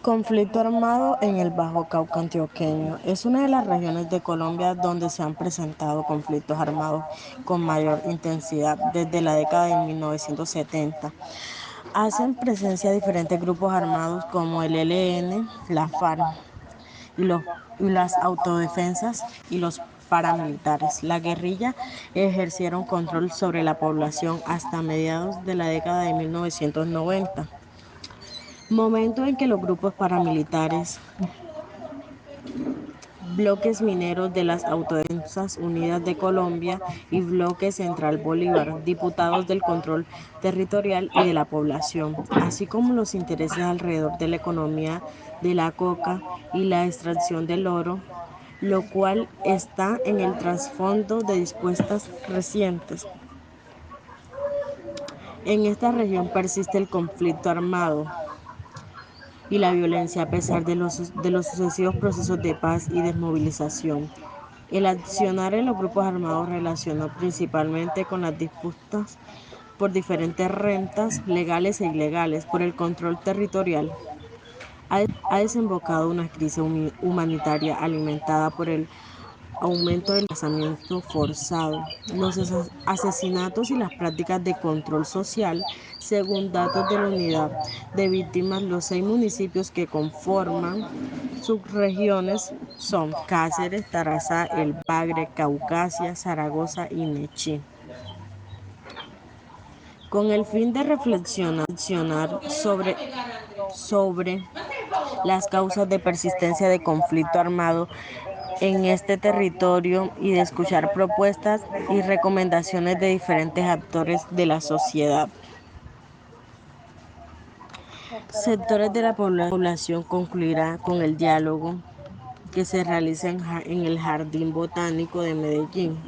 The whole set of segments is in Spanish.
Conflicto armado en el Bajo Cauca antioqueño. Es una de las regiones de Colombia donde se han presentado conflictos armados con mayor intensidad desde la década de 1970. Hacen presencia diferentes grupos armados como el ELN, la FARC y, y las autodefensas y los paramilitares. La guerrilla ejercieron control sobre la población hasta mediados de la década de 1990. Momento en que los grupos paramilitares, bloques mineros de las Autodefensas Unidas de Colombia y Bloque Central Bolívar, diputados del control territorial y de la población, así como los intereses alrededor de la economía de la coca y la extracción del oro, lo cual está en el trasfondo de dispuestas recientes. En esta región persiste el conflicto armado y la violencia a pesar de los sucesivos procesos de paz y desmovilización. El accionar en los grupos armados relacionó principalmente con las disputas por diferentes rentas legales e ilegales por el control territorial. Ha desembocado una crisis humanitaria alimentada por el aumento del desplazamiento forzado, los asesinatos y las prácticas de control social. Según datos de la unidad de víctimas, los 6 municipios que conforman subregiones son Cáceres, Tarazá, El Bagre, Caucasia, Zaragoza y Nechí. Con el fin de reflexionar sobre las causas de persistencia de conflicto armado en este territorio y de escuchar propuestas y recomendaciones de diferentes actores de la sociedad. Sectores de la población concluirá con el diálogo que se realiza en el Jardín Botánico de Medellín.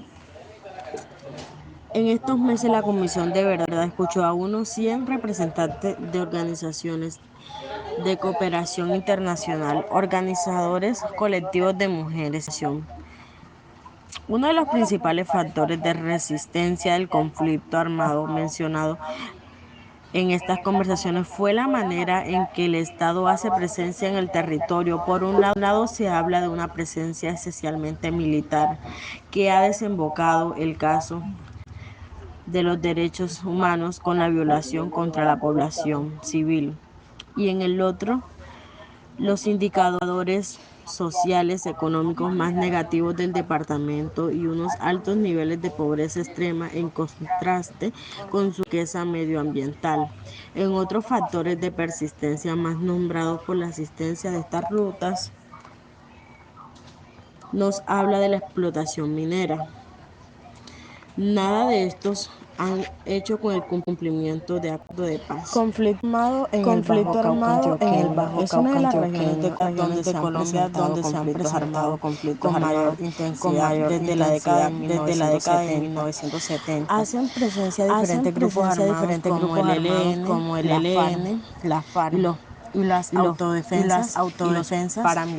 En estos meses la Comisión de Verdad escuchó a unos 100 representantes de organizaciones de cooperación internacional, organizadores colectivos de mujeres. Uno de los principales factores de resistencia del conflicto armado mencionado en estas conversaciones fue la manera en que el Estado hace presencia en el territorio. Por un lado se habla de una presencia esencialmente militar que ha desembocado el caso de los derechos humanos con la violación contra la población civil. Y en el otro, los indicadores sociales, económicos más negativos del departamento y unos altos niveles de pobreza extrema en contraste con su riqueza medioambiental. En otros factores de persistencia más nombrados por la existencia de estas rutas, nos habla de la explotación minera. Nada de estos han hecho con el cumplimiento de acuerdos de paz. Conflicto armado en el Bajo Cauca antioqueño. Es una de las regiones de Colombia donde se han presentado conflictos con mayor armados intensidad desde la década de 1970. Hacen presencia diferentes grupos armados como el ELN, la FARC y las autodefensas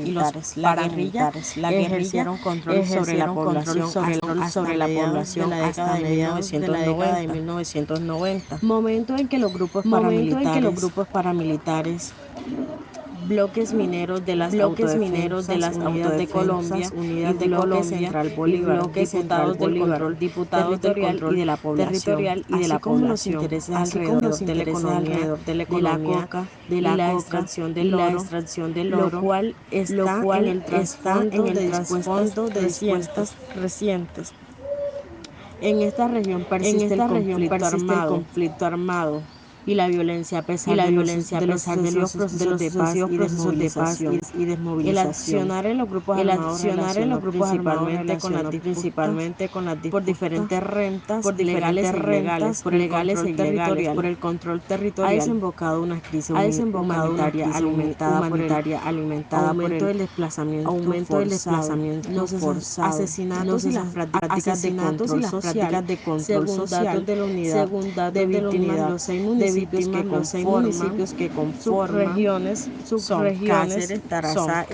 y los paramilitares. La guerrilla ejercieron control sobre la población hasta mediados de la década de 1990. Momento en que los grupos paramilitares, bloques mineros de las Autodefensas Unidas de Colombia y Bloque Central Bolívar, diputados del control territorial y de la población, así como los intereses alrededor de la economía de la coca y la extracción del oro, lo cual está en el trasfondo de dispuestas recientes. En esta región persiste el conflicto armado y la violencia a pesar de los sucesivos procesos de paz y desmovilización. El accionar en los grupos armados principalmente con las disputas por diferentes rentas legales e ilegales por el control territorial, ha desembocado una crisis humanitaria alimentada por el aumento del desplazamiento forzado, los asesinatos y las prácticas de control social. Según datos de la unidad de víctimas, los 6 municipios que conforman subregiones son Cáceres, Tarazá,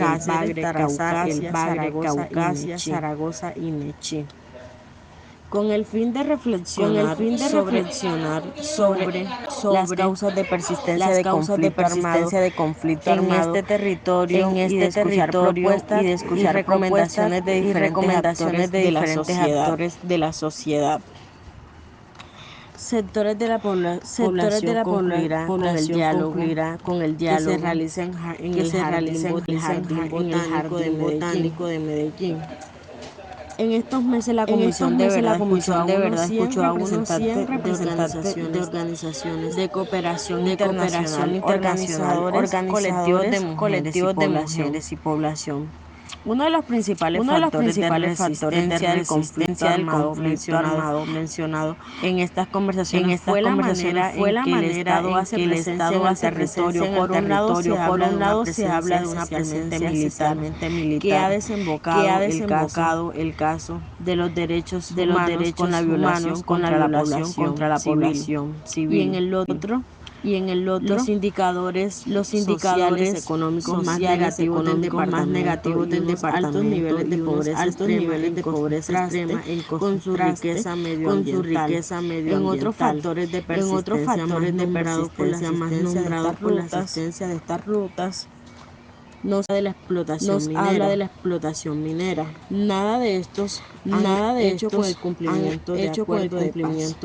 El Bagre, Caucasia, Zaragoza y Nechí. con el fin de reflexionar sobre las causas de persistencia de conflicto armado en este territorio y de escuchar propuestas y recomendaciones de diferentes actores de la sociedad. Sectores de la población concluirá con el diálogo que se realiza en el Jardín Botánico de Medellín. En estos meses la Comisión de Verdad escuchó a unos 100 representantes de organizaciones de cooperación internacional, organizadores colectivos de mujeres y población. Uno de los principales factores de resistencia del conflicto armado mencionado en estas conversaciones fue la manera en que el Estado hace presencia en el territorio. Por un lado se habla de una presencia militar que ha desembocado el caso de los derechos humanos con la violación contra la población civil. Y en el otro, los indicadores sociales, económicos más negativos del departamento, altos niveles de pobreza extrema, con su riqueza medioambiental. En otros factores de persistencia más nombrados por la existencia de estas rutas, nos habla de la explotación minera. Nada de estos han hecho con el cumplimiento de acuerdos de paz.